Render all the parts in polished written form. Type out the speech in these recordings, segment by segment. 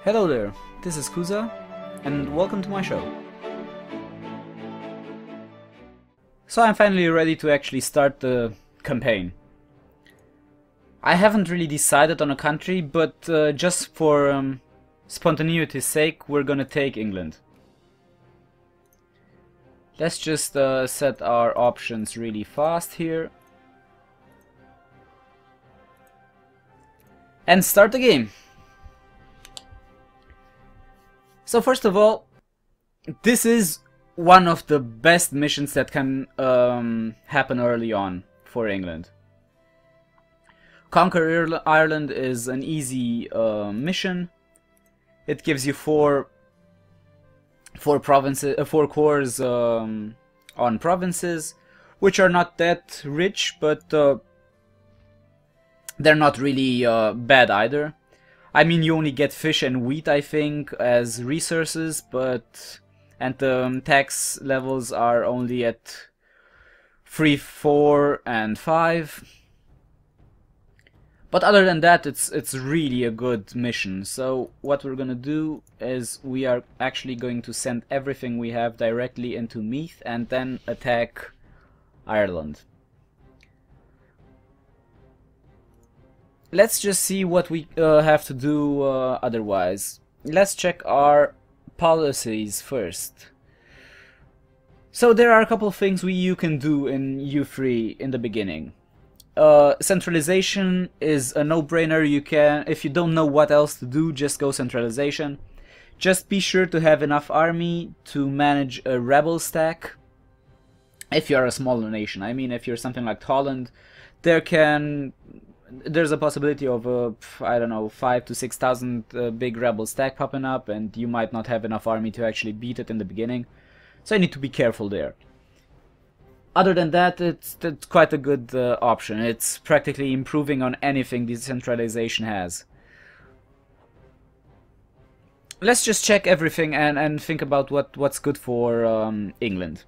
Hello there, this is Kuza, and welcome to my show. So I'm finally ready to actually start the campaign. I haven't really decided on a country, but just for spontaneity's sake, we're gonna take England. Let's just set our options really fast here. And start the game. So first of all, this is one of the best missions that can happen early on for England. Conquer Ireland is an easy mission. It gives you four cores on provinces, which are not that rich, but they're not really bad either. I mean, you only get fish and wheat, I think, as resources, and the tax levels are only at 3, 4, and 5. But other than that, it's really a good mission. So what we're gonna do is we are actually going to send everything we have directly into Meath and then attack Ireland. Let's just see what we have to do otherwise. Let's check our policies first. So there are a couple of things you can do in U3 in the beginning. Centralization is a no-brainer. You can, if you don't know what else to do, just go centralization. Just be sure to have enough army to manage a rebel stack. If you are a smaller nation, I mean, if you're something like Holland, there's a possibility of I don't know, 5,000 to 6,000 big rebel stack popping up, and you might not have enough army to actually beat it in the beginning. So you need to be careful there. Other than that, it's quite a good option. It's practically improving on anything decentralization has. Let's just check everything and think about what's good for England.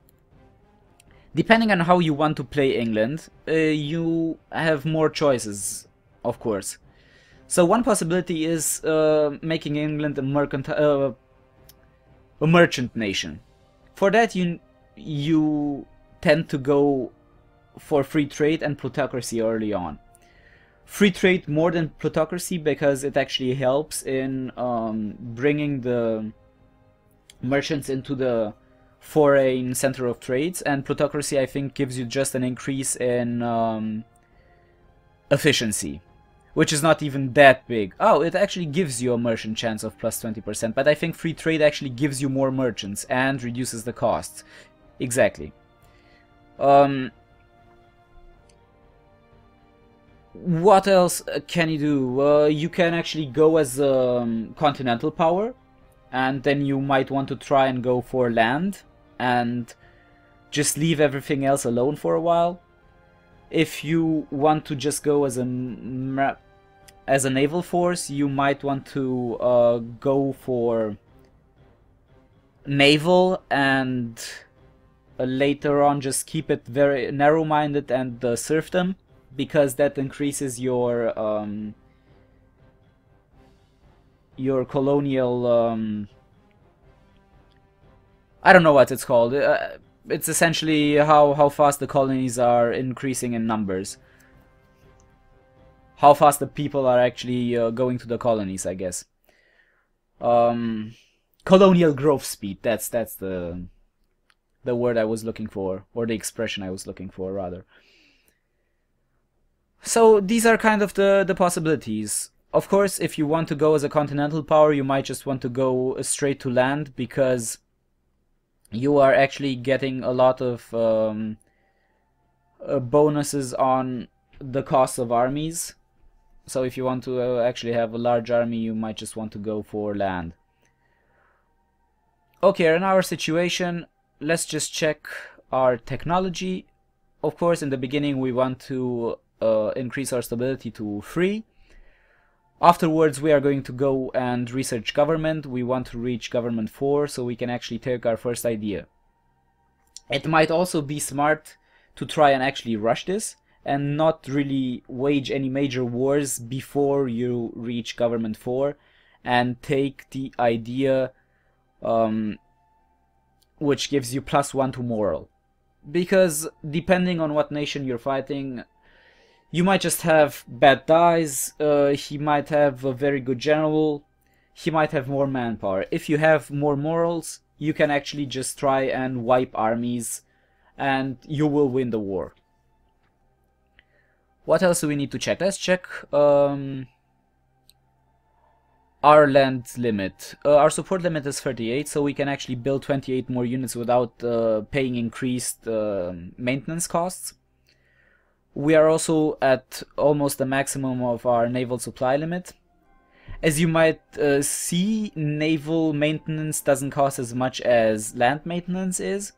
Depending on how you want to play England, you have more choices, of course. So one possibility is making England a merchant nation. For that, you tend to go for free trade and plutocracy early on. Free trade more than plutocracy because it actually helps in bringing the merchants into the foreign center of trades, and plutocracy I think gives you just an increase in efficiency, which is not even that big. Oh, it actually gives you a merchant chance of plus 20%, but I think free trade actually gives you more merchants and reduces the costs. Exactly. What else can you do? You can actually go as a continental power, and then you might want to try and go for land and just leave everything else alone for a while. If you want to just go as a naval force, you might want to go for naval and later on just keep it very narrow-minded and serfdom, because that increases your colonial I don't know what it's called. It's essentially how fast the colonies are increasing in numbers. How fast the people are actually going to the colonies, I guess. Colonial growth speed. That's the word I was looking for, or the expression I was looking for, rather. So these are kind of the possibilities. Of course, if you want to go as a continental power, you might just want to go straight to land, because you are actually getting a lot of bonuses on the cost of armies. So if you want to actually have a large army, you might just want to go for land. Okay, in our situation, let's just check our technology. Of course, in the beginning we want to increase our stability to 3. Afterwards we are going to go and research government. We want to reach government 4 so we can actually take our first idea. It might also be smart to try and actually rush this and not really wage any major wars before you reach government 4, and take the idea which gives you +1 to moral. Because depending on what nation you're fighting, you might just have bad dies, he might have a very good general, he might have more manpower. If you have more morals, you can actually just try and wipe armies and you will win the war. What else do we need to check? Let's check our land limit. Our support limit is 38, so we can actually build 28 more units without paying increased maintenance costs. We are also at almost the maximum of our naval supply limit. As you might see, naval maintenance doesn't cost as much as land maintenance is.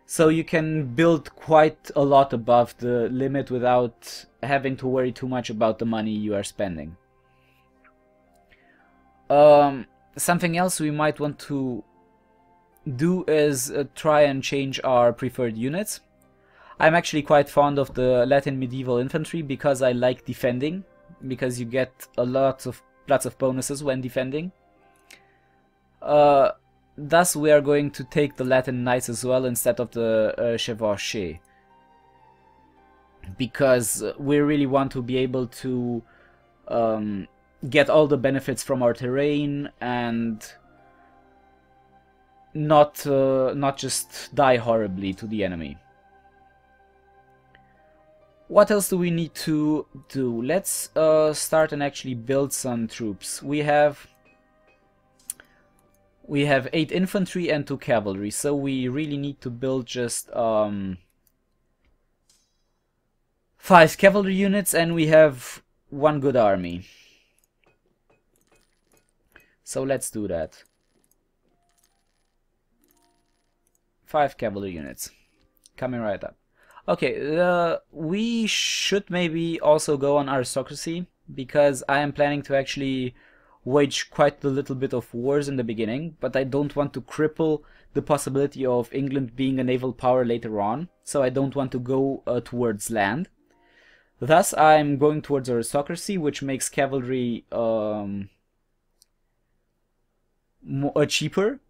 So you can build quite a lot above the limit without having to worry too much about the money you are spending. Something else we might want to do is try and change our preferred units. I'm actually quite fond of the Latin medieval infantry because I like defending, because you get lots of bonuses when defending. Thus we are going to take the Latin knights as well instead of the chevauchés, because we really want to be able to get all the benefits from our terrain and not just die horribly to the enemy. What else do we need to do? Let's start and actually build some troops. We have 8 infantry and 2 cavalry, so we really need to build just 5 cavalry units, and we have 1 good army. So let's do that. 5 cavalry units. Coming right up. Okay, we should maybe also go on aristocracy, because I am planning to actually wage quite a little bit of wars in the beginning, but I don't want to cripple the possibility of England being a naval power later on, so I don't want to go towards land. Thus I'm going towards aristocracy, which makes cavalry cheaper.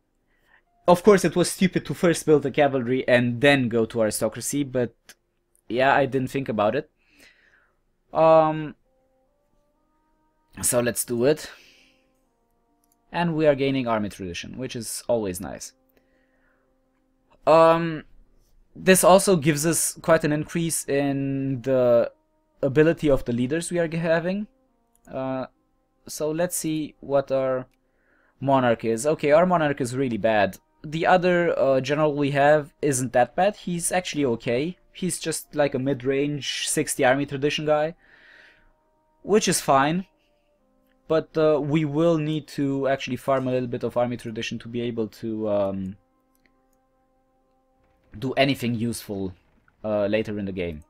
Of course, it was stupid to first build the cavalry and then go to aristocracy, but yeah, I didn't think about it. So let's do it. And we are gaining army tradition, which is always nice. This also gives us quite an increase in the ability of the leaders we are having. So let's see what our monarch is. Okay, our monarch is really bad. The other general we have isn't that bad. He's actually okay. He's just like a mid-range 60 army tradition guy, which is fine. But we will need to actually farm a little bit of army tradition to be able to do anything useful later in the game.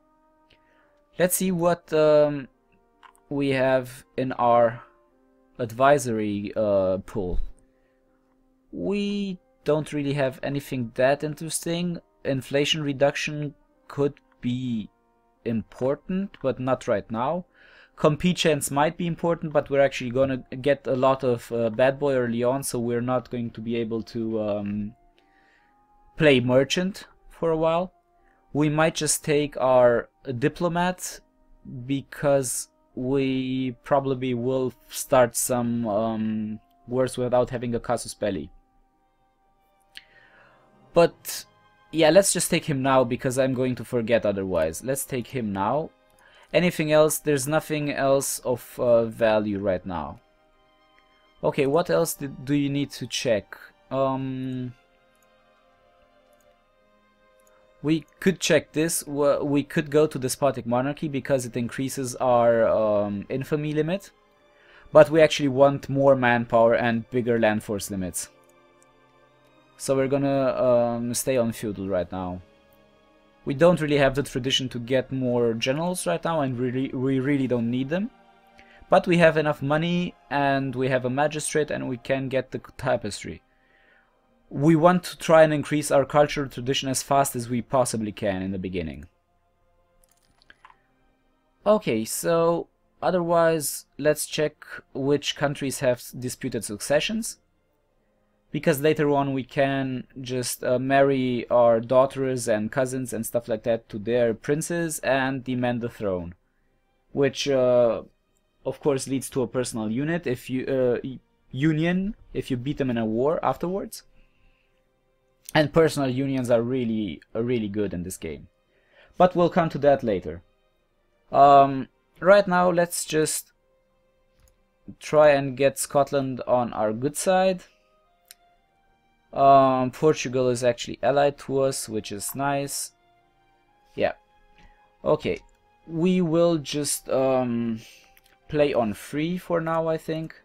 Let's see what we have in our advisory pool. We don't really have anything that interesting. Inflation reduction could be important, but not right now. Compete chance might be important, but we're actually gonna get a lot of bad boy early on, so we're not going to be able to play merchant for a while. We might just take our diplomat, because we probably will start some wars without having a casus belli. But yeah, let's just take him now, because I'm going to forget otherwise. Let's take him now. Anything else? There's nothing else of value right now. Okay, what else do you need to check? We could check this. We could go to despotic monarchy because it increases our infamy limit. But we actually want more manpower and bigger land force limits. So we're gonna stay on feudal right now. We don't really have the tradition to get more generals right now, and we really don't need them. But we have enough money, and we have a magistrate, and we can get the tapestry. We want to try and increase our cultural tradition as fast as we possibly can in the beginning. Okay, so Otherwise, let's check which countries have disputed successions, because later on we can just marry our daughters and cousins and stuff like that to their princes and demand the throne, which of course leads to a personal unit if you union if you beat them in a war afterwards. And personal unions are really good in this game, but we'll come to that later. Right now, let's just try and get Scotland on our good side. Portugal is actually allied to us, which is nice. Yeah. Okay. We will just play on free for now, I think.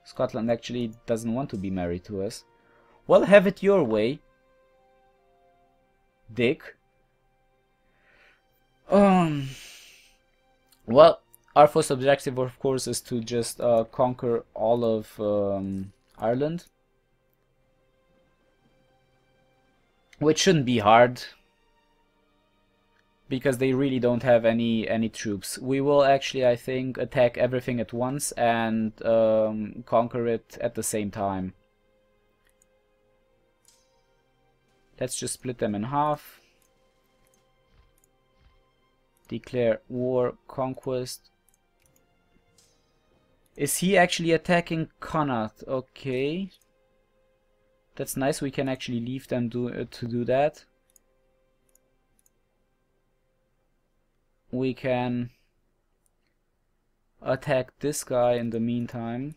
Scotland actually doesn't want to be married to us. Well, have it your way, Dick. Well, our first objective, of course, is to just conquer all of Ireland, which shouldn't be hard, because they really don't have any troops. We will actually, I think, attack everything at once and conquer it at the same time. Let's just split them in half. Declare war, conquest. Is he actually attacking Connaught? Okay. That's nice, we can actually leave them to do that. We can attack this guy in the meantime.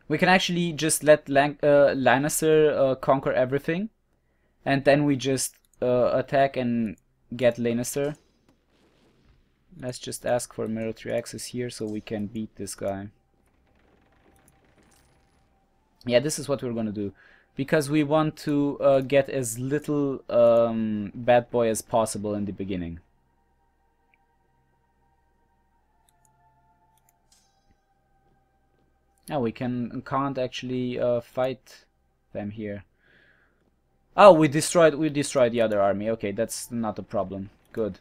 We can actually just let Lannister conquer everything, and then we just attack and get Lannister. Let's just ask for military access here so we can beat this guy. Yeah, this is what we're gonna do, because we want to get as little bad boy as possible in the beginning. Now we can't actually fight them here. Oh, we destroyed the other army. Okay, that's not a problem. Good.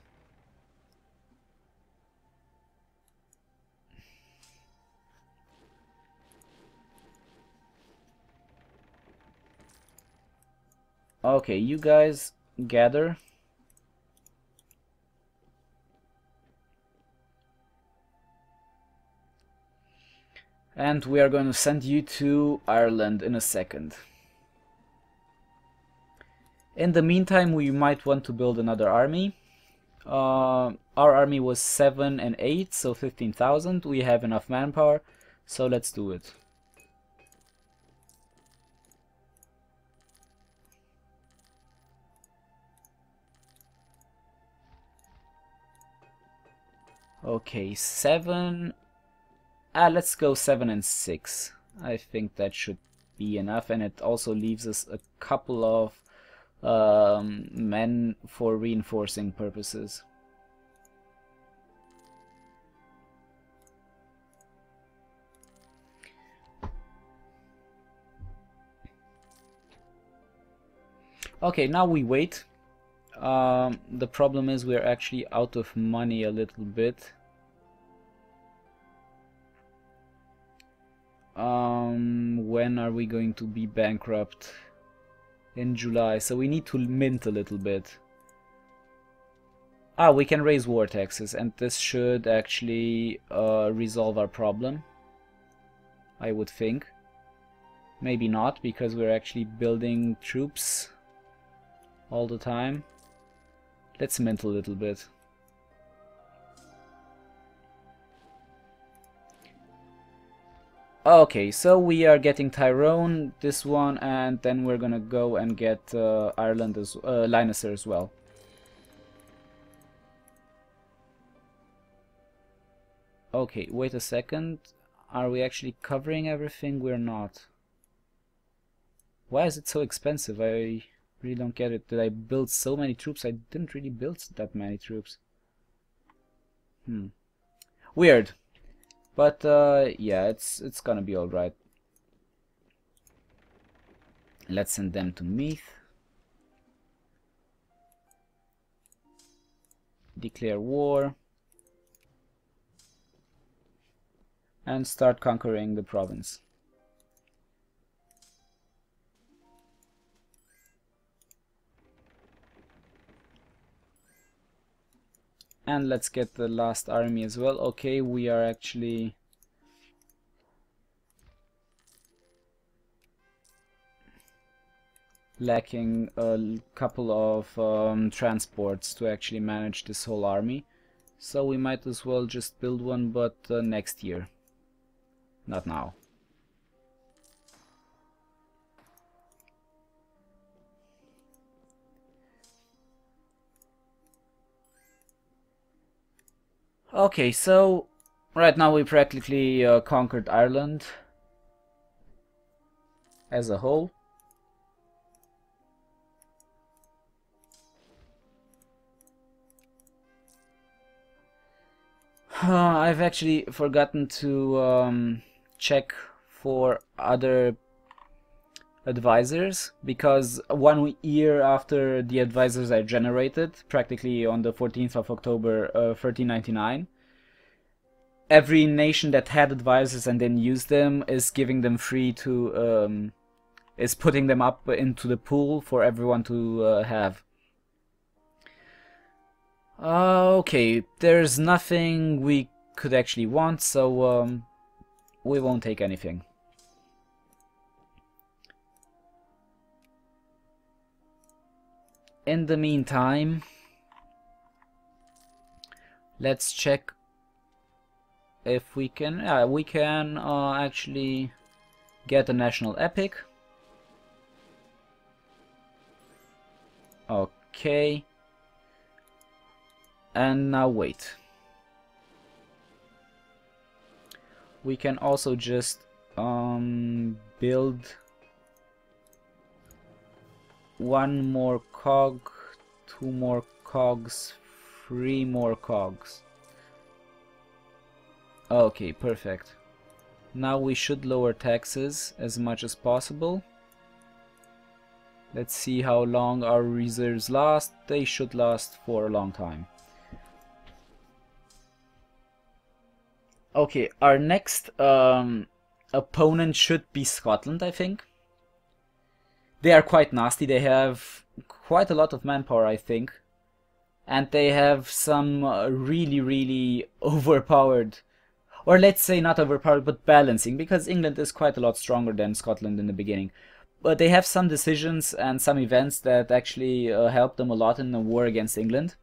Okay, you guys gather. And we are going to send you to Ireland in a second. In the meantime, we might want to build another army. Our army was 7 and 8, so 15,000. We have enough manpower, so let's do it. Okay, 7. Let's go 7 and 6. I think that should be enough, and it also leaves us a couple of men for reinforcing purposes. Okay, now we wait. The problem is we're actually out of money a little bit. When are we going to be bankrupt? In July, so we need to mint a little bit. We can raise war taxes, and this should actually resolve our problem, I would think. Maybe not, because we're actually building troops all the time. Let's mint a little bit. Okay, so we are getting Tyrone, this one, and then we're gonna go and get Ireland as Lannister as well. Okay, wait a second. Are we actually covering everything? We're not. Why is it so expensive? I really don't get it. Did I build so many troops? I didn't really build that many troops. Weird. But yeah, it's gonna be alright. Let's send them to Meath. Declare war. and start conquering the province. And let's get the last army as well. Okay, we are actually lacking a couple of transports to actually manage this whole army. So we might as well just build one, but next year. Not now. Okay, so right now we practically conquered Ireland as a whole. I've actually forgotten to check for other advisors, because 1 year after the advisors are generated, practically on the 14th of October 1399, every nation that had advisors and then used them is giving them free to is putting them up into the pool for everyone to have. Okay, there's nothing we could actually want, so we won't take anything. In the meantime, let's check if we can. We can actually get a national epic. Okay. And now wait. We can also just build one more cog, 2 more cogs, 3 more cogs. Okay, perfect. Now we should lower taxes as much as possible. Let's see how long our reserves last. They should last for a long time. Okay, our next opponent should be Scotland, I think. They are quite nasty. They have quite a lot of manpower, I think. And they have some really overpowered, or let's say not overpowered, but balancing, because England is quite a lot stronger than Scotland in the beginning. But they have some decisions and some events that actually help them a lot in the war against England.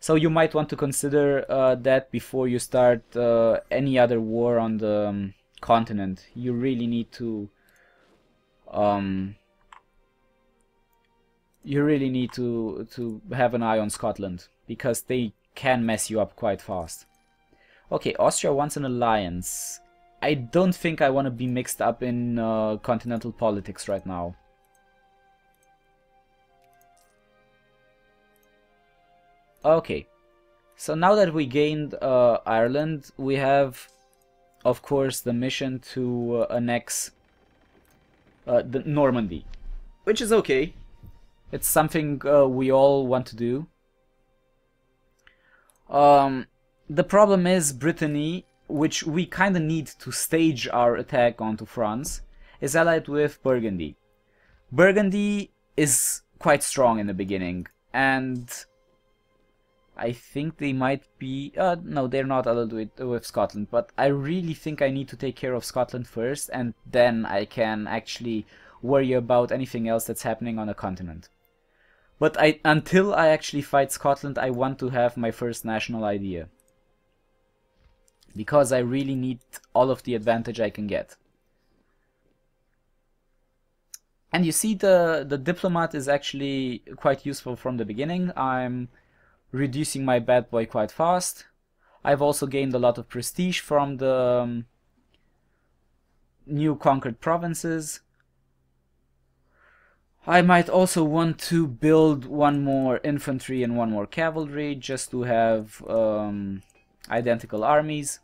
So you might want to consider that before you start any other war on the continent. You really need to have an eye on Scotland, because they can mess you up quite fast. Okay, Austria wants an alliance. I don't think I want to be mixed up in continental politics right now. Okay, so now that we gained Ireland, we have, of course, the mission to annex the Normandy, which is okay. It's something we all want to do. The problem is Brittany, which we kind of need to stage our attack onto France, is allied with Burgundy. Burgundy is quite strong in the beginning, and I think they might be... no, they're not allied with Scotland, but I really think I need to take care of Scotland first, and then I can actually worry about anything else that's happening on the continent. But until I actually fight Scotland, I want to have my first national idea, because I really need all of the advantage I can get. And you see, the diplomat is actually quite useful from the beginning. I'm reducing my bad boy quite fast. I've also gained a lot of prestige from the new conquered provinces. I might also want to build 1 more infantry and 1 more cavalry, just to have identical armies.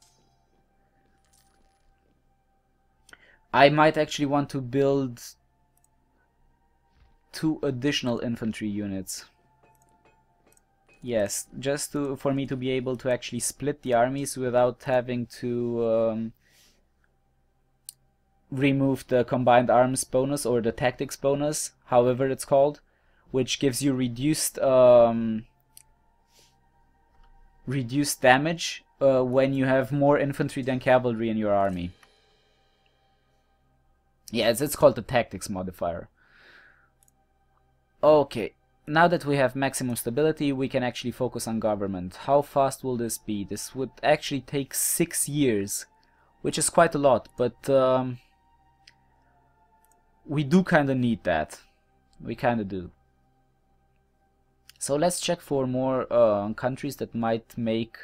I might actually want to build 2 additional infantry units. Yes, just for me to be able to actually split the armies without having to remove the combined arms bonus or the tactics bonus, however it's called, which gives you reduced damage when you have more infantry than cavalry in your army. Yeah, it's called the tactics modifier. Okay, now that we have maximum stability, we can actually focus on government. How fast will this be? This would actually take 6 years, which is quite a lot, but we do kind of need that. We kind of do. So let's check for more countries that might make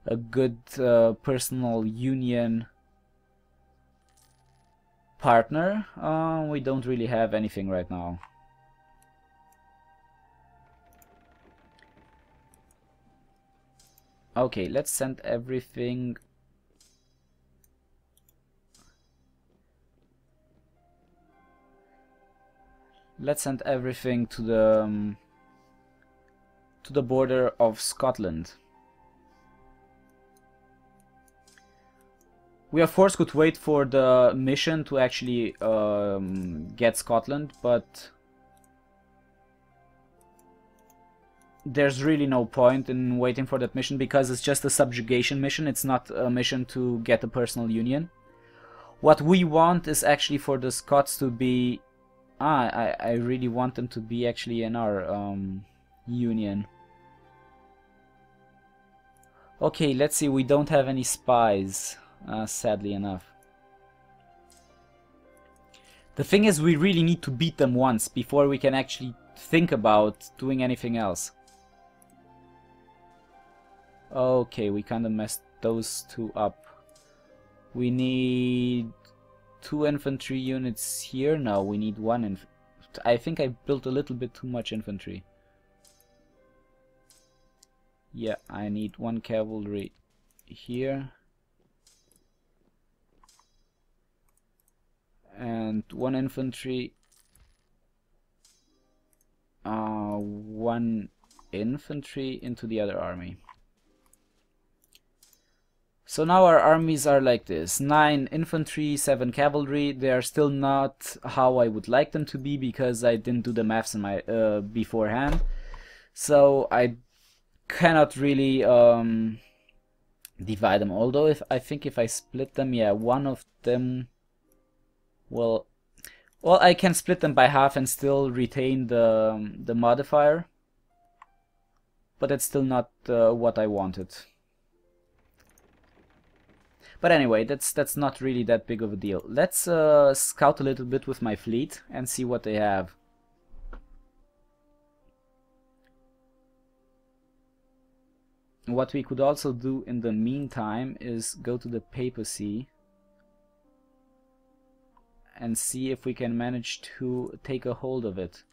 a good personal union partner. We don't really have anything right now. Okay, let's send everything. Let's send everything to the border of Scotland. We of course could wait for the mission to actually get Scotland, but there's really no point in waiting for that mission because it's just a subjugation mission. It's not a mission to get a personal union. What we want is actually for the Scots to be... I really want them to be actually in our union. Okay, let's see, we don't have any spies, sadly enough. The thing is, we really need to beat them once before we can actually think about doing anything else. Okay, we kind of messed those two up. We need 2 infantry units here. No, we need 1 I think I built a little bit too much infantry. Yeah, I need 1 cavalry here. And 1 infantry. 1 infantry into the other army. So now our armies are like this: 9 infantry, 7 cavalry. They are still not how I would like them to be because I didn't do the maths in my beforehand. So I cannot really divide them. Although I think if I split them, yeah, one of them, well, I can split them by half and still retain the modifier. But that's still not what I wanted. But anyway, that's not really that big of a deal. Let's scout a little bit with my fleet and see what they have. What we could also do in the meantime is go to the papacy and see if we can manage to take a hold of it.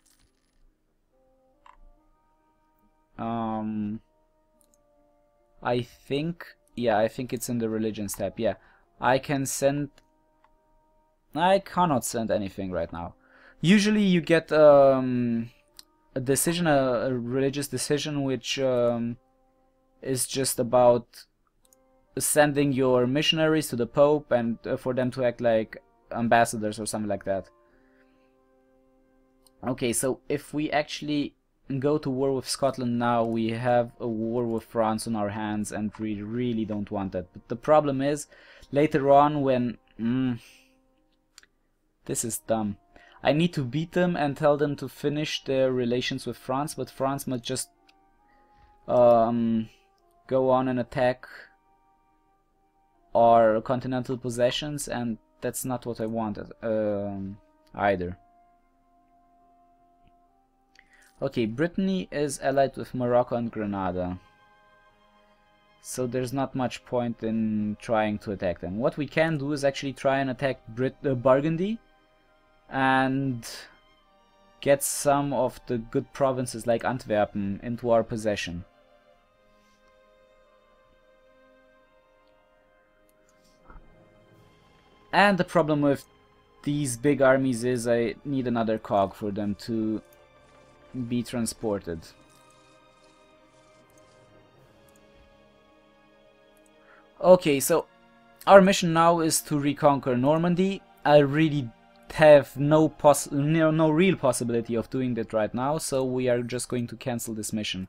I think... yeah, I think it's in the religions tab. Yeah, I can send... I cannot send anything right now. Usually you get a decision, a religious decision, which is just about sending your missionaries to the Pope and for them to act like ambassadors or something like that. Okay, so if we actually go to war with Scotland now, we have a war with France on our hands, and we really don't want that. But the problem is, later on when... this is dumb. I need to beat them and tell them to finish their relations with France, but France must just go on and attack our continental possessions, and that's not what I wanted either. Okay, Brittany is allied with Morocco and Granada, so there's not much point in trying to attack them. What we can do is actually try and attack Burgundy and get some of the good provinces like Antwerpen into our possession. And the problem with these big armies is I need another cog for them to be transported. Okay, so our mission now is to reconquer Normandy. I really have no real possibility of doing that right now, so we are just going to cancel this mission.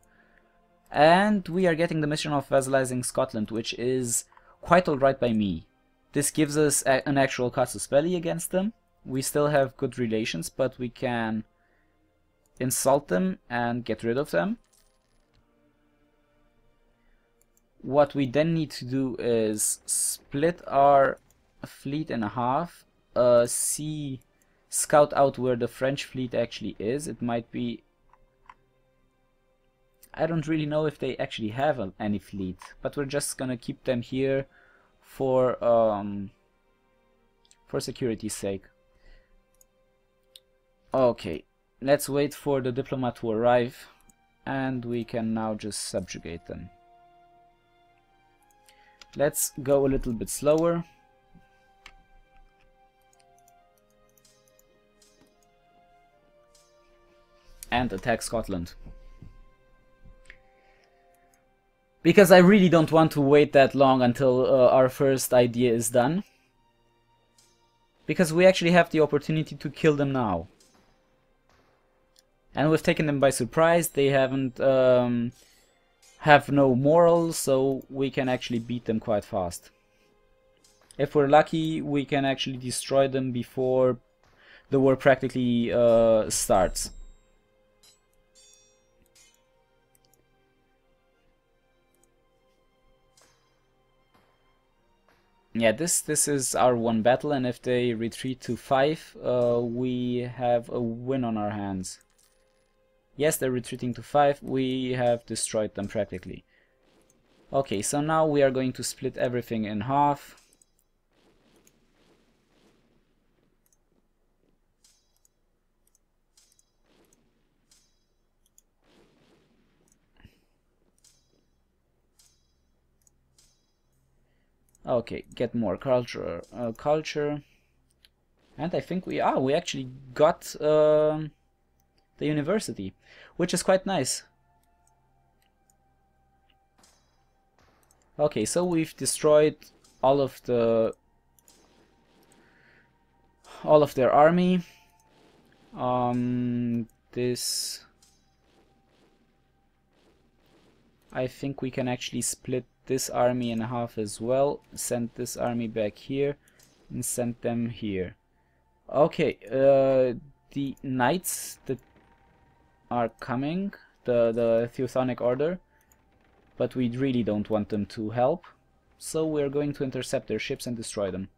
And we are getting the mission of vassalizing Scotland, which is quite alright by me. This gives us an actual casus belli against them. We still have good relations, but we can insult them and get rid of them. What we then need to do is split our fleet in half, scout out where the French fleet actually is. It might be... I don't really know if they actually have any fleet, but we're just gonna keep them here for security's sake. Okay, let's wait for the diplomat to arrive, and we can now just subjugate them. Let's go a little bit slower. And attack Scotland. Because I really don't want to wait that long until our first idea is done. Because we actually have the opportunity to kill them now. And we've taken them by surprise. They haven't have no morals, so we can actually beat them quite fast. If we're lucky, we can actually destroy them before the war practically starts. Yeah, this is our one battle, and if they retreat to 5, we have a win on our hands. Yes, they're retreating to 5, we have destroyed them practically. Okay, so now we are going to split everything in half. Okay, get more culture, and I think we actually got the university, which is quite nice. Okay, so we've destroyed all of their army. This, I think we can actually split this army in half as well, send this army back here and send them here. Okay, the knights that are coming, the Teutonic Order, but we really don't want them to help, so we're going to intercept their ships and destroy them.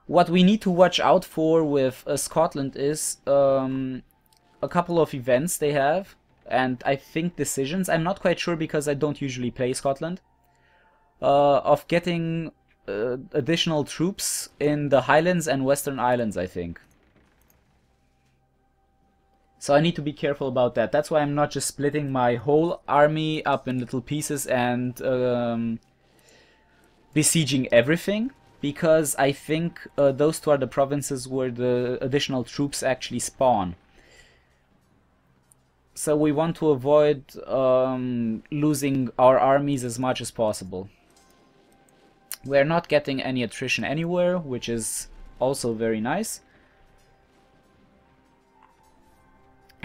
What we need to watch out for with Scotland is a couple of events they have, and I think decisions, I'm not quite sure because I don't usually play Scotland, of getting additional troops in the Highlands and Western Islands, I think. So I need to be careful about that. That's why I'm not just splitting my whole army up in little pieces and besieging everything, because I think those two are the provinces where the additional troops actually spawn. So we want to avoid losing our armies as much as possible. We're not getting any attrition anywhere, which is also very nice.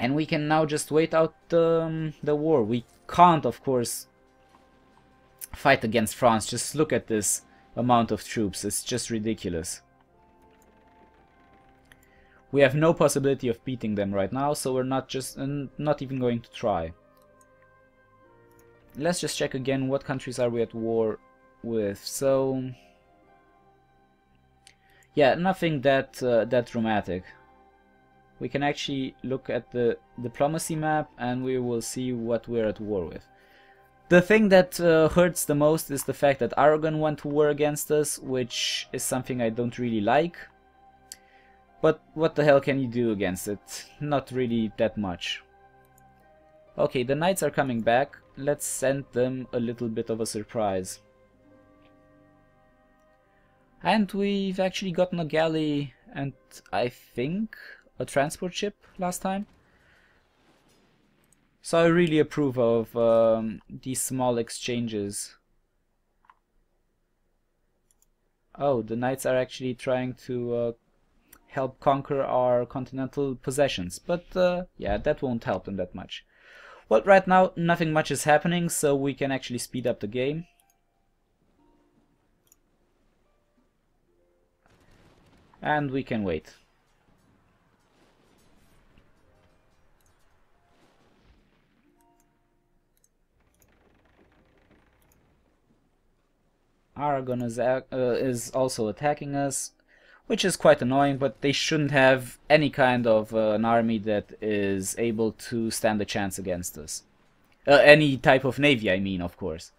And we can now just wait out the war. We can't, of course, fight against France. Just look at this amount of troops. It's just ridiculous. We have no possibility of beating them right now, so we're not even going to try. Let's just check again what countries are we at war with. So yeah, nothing that dramatic. We can actually look at the diplomacy map and we will see what we're at war with. The thing that hurts the most is the fact that Aragon went to war against us, which is something I don't really like. But what the hell can you do against it? Not really that much. Okay, the knights are coming back. Let's send them a little bit of a surprise. And we've actually gotten a galley and I think a transport ship last time. So I really approve of these small exchanges Oh, the knights are actually trying to help conquer our continental possessions, but yeah, that won't help them that much. Well, right now nothing much is happening, so we can actually speed up the game. And we can wait. Aragon is also attacking us, which is quite annoying, but they shouldn't have any kind of an army that is able to stand a chance against us. Any type of navy, I mean, of course.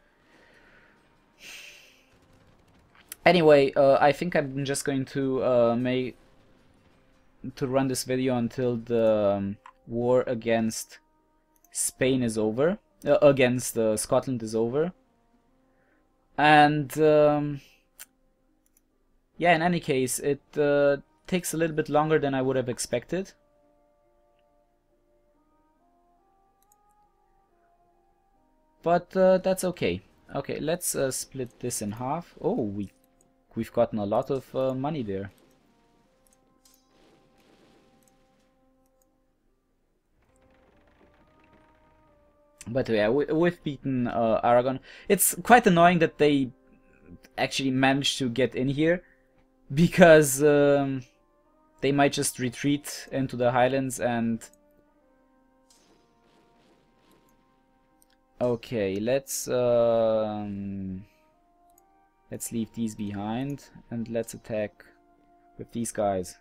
Anyway, I think I'm just going to run this video until the war against Spain is over, against Scotland is over. And yeah, in any case, it takes a little bit longer than I would have expected. But that's okay. Okay, let's split this in half. Oh, we've gotten a lot of money there. But yeah, we've beaten Aragon. It's quite annoying that they actually managed to get in here, because they might just retreat into the highlands and... Okay, let's leave these behind and let's attack with these guys.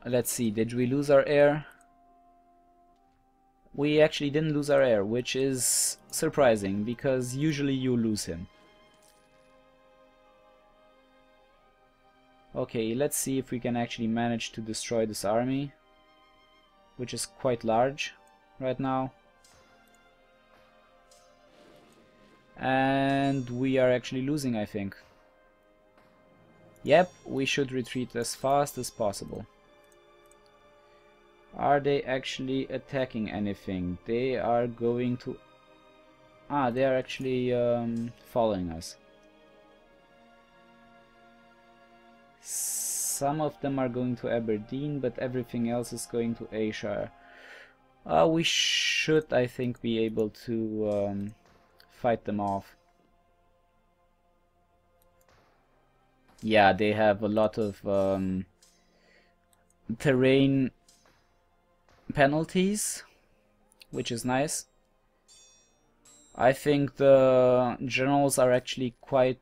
Let's see, did we lose our heir? We actually didn't lose our heir, which is surprising, because usually you lose him. Okay, let's see if we can actually manage to destroy this army, which is quite large right now. And we are actually losing, I think. Yep, we should retreat as fast as possible. Are they actually attacking anything? They are going to... Ah, they are actually following us. Some of them are going to Aberdeen, but everything else is going to Ayrshire. We should, I think, be able to fight them off. Yeah, they have a lot of terrain penalties, which is nice. I think the generals are actually quite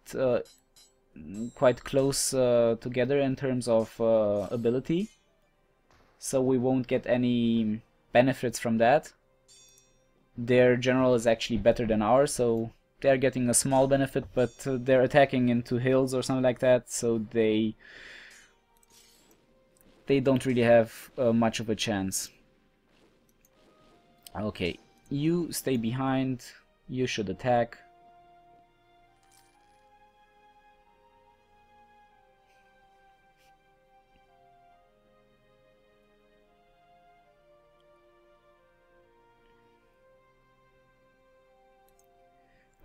close together in terms of ability, so we won't get any benefits from that. Their general is actually better than ours, so they're getting a small benefit, but they're attacking into hills or something like that, so they don't really have much of a chance. Okay, you stay behind, you should attack.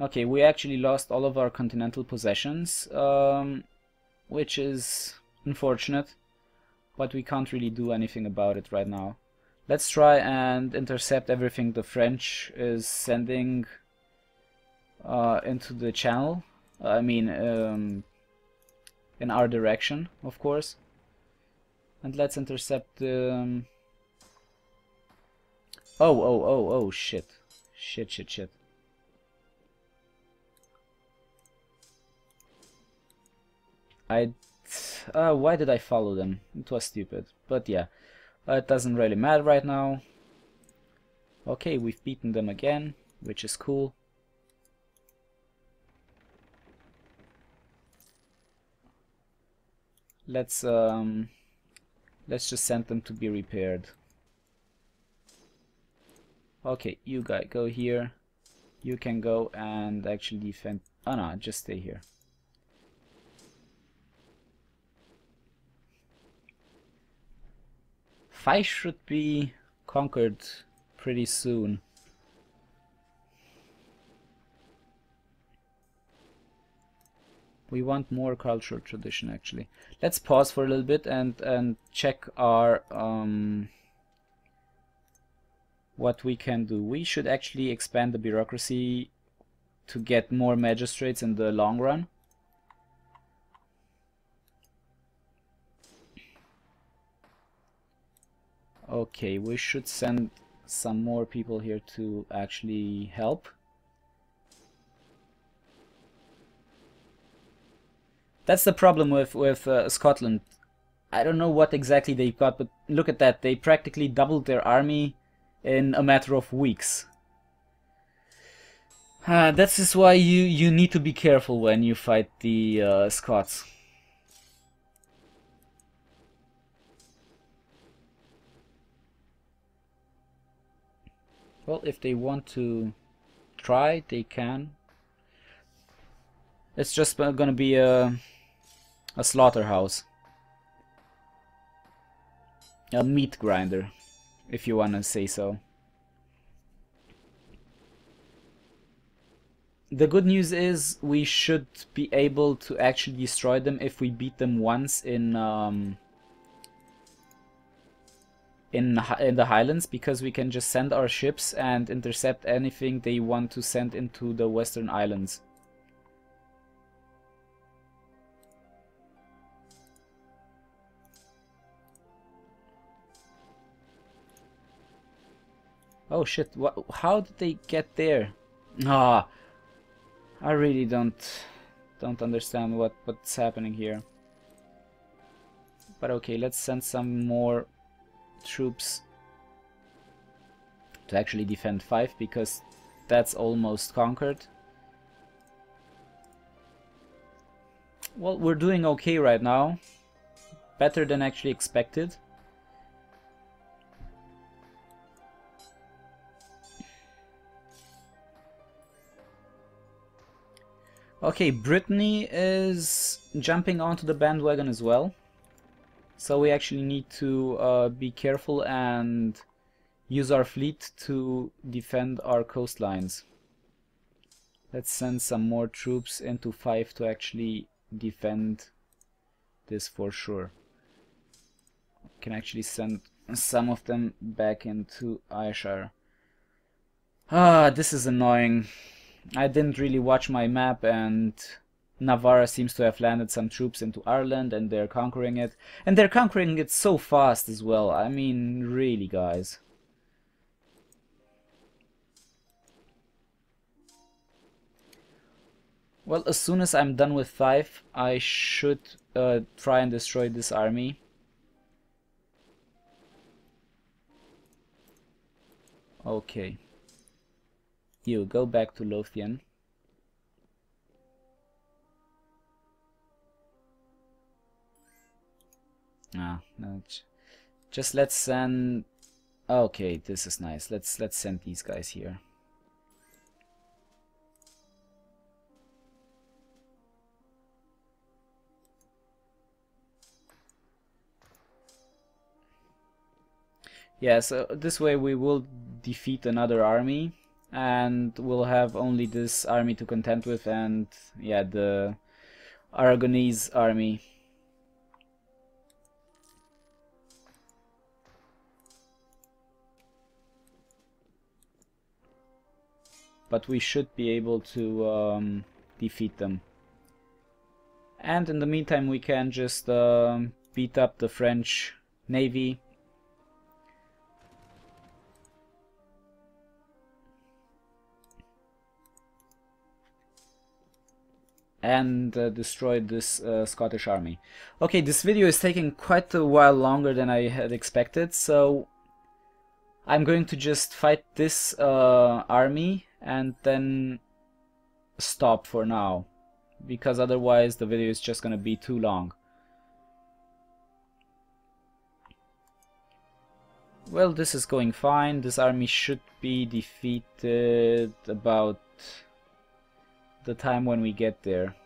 Okay, we actually lost all of our continental possessions, which is unfortunate, but we can't really do anything about it right now. Let's try and intercept everything the French is sending into the channel. I mean, in our direction, of course. And let's intercept the... Oh, shit. Shit. Why did I follow them? It was stupid. But yeah, it doesn't really matter right now. Okay, we've beaten them again, which is cool. Let's just send them to be repaired. Okay, you guys go here. You can go and actually defend. Oh no, just stay here. Fife should be conquered pretty soon. We want more cultural tradition, actually. Let's pause for a little bit and check our what we can do. We should actually expand the bureaucracy to get more magistrates in the long run. Okay, we should send some more people here to actually help. That's the problem with Scotland. I don't know what exactly they've got, but look at that. They practically doubled their army in a matter of weeks. That's just why you need to be careful when you fight the Scots. Well, if they want to try, they can. It's just gonna be a slaughterhouse. A meat grinder, if you wanna say so. The good news is we should be able to actually destroy them if we beat them once in the Highlands, because we can just send our ships and intercept anything they want to send into the Western Islands. Oh shit, what, how did they get there? Ah, I really don't understand what's happening here. But okay, let's send some more troops to actually defend 5, because that's almost conquered. Well, we're doing okay right now. Better than actually expected. Okay, Brittany is jumping onto the bandwagon as well. So we actually need to be careful and use our fleet to defend our coastlines. Let's send some more troops into 5 to actually defend this for sure. Can actually send some of them back into Ayrshire. Ah, this is annoying. I didn't really watch my map, and Navarra seems to have landed some troops into Ireland and they're conquering it. And they're conquering it so fast as well. I mean, really, guys. Well, as soon as I'm done with 5, I should try and destroy this army. Okay. You go back to Lothian. Ah, no, just let's send. Okay, this is nice. Let's send these guys here. Yeah, so this way we will defeat another army, and we'll have only this army to contend with, and yeah, the Aragonese army. But we should be able to defeat them. And in the meantime we can just beat up the French navy. And destroy this Scottish army. Okay, this video is taking quite a while longer than I had expected, so I'm going to just fight this army and then stop for now, because otherwise the video is just gonna be too long. Well, this is going fine. This army should be defeated about the time when we get there.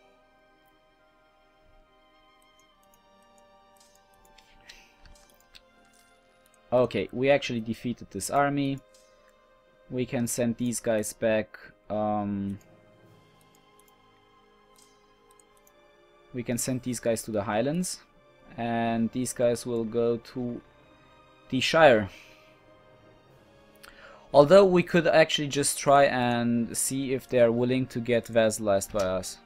Okay, we actually defeated this army. We can send these guys back. We can send these guys to the Highlands. And these guys will go to the Shire. Although we could actually just try and see if they are willing to get vassalized by us.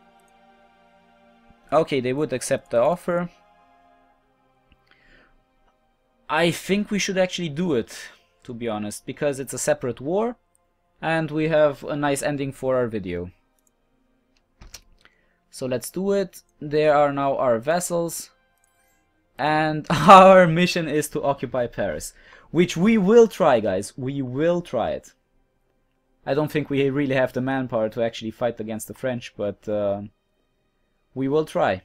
Okay, they would accept the offer. I think we should actually do it, to be honest, because it's a separate war and we have a nice ending for our video. So let's do it. They are now our vassals. And our mission is to occupy Paris. Which we will try, guys. We will try it. I don't think we really have the manpower to actually fight against the French, but we will try.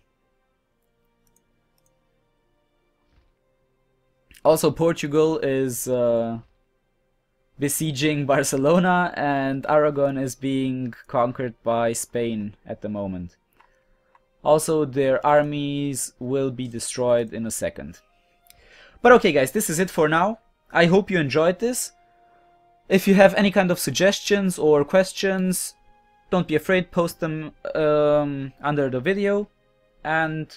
Also, Portugal is besieging Barcelona, and Aragon is being conquered by Spain at the moment. Also, their armies will be destroyed in a second. But okay, guys, this is it for now. I hope you enjoyed this. If you have any kind of suggestions or questions, don't be afraid, post them under the video. And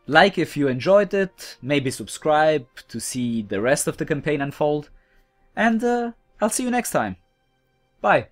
like if you enjoyed it, maybe subscribe to see the rest of the campaign unfold. And I'll see you next time. Bye.